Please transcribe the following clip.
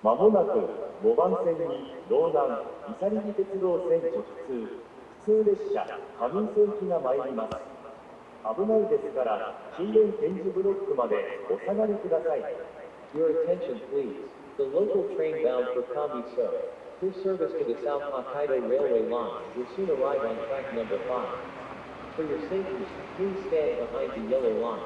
まもなく5番線に道南伊佐力鉄道線直通列車上磯行きが参ります。危ないですから終電展示ブロックまでお下がりください。 Your attention please. The local train bound for Kamiso, through service to the South Hokkaido Railway Line, will soon arrive on track number 5. For your safety, please stand behind the yellow line.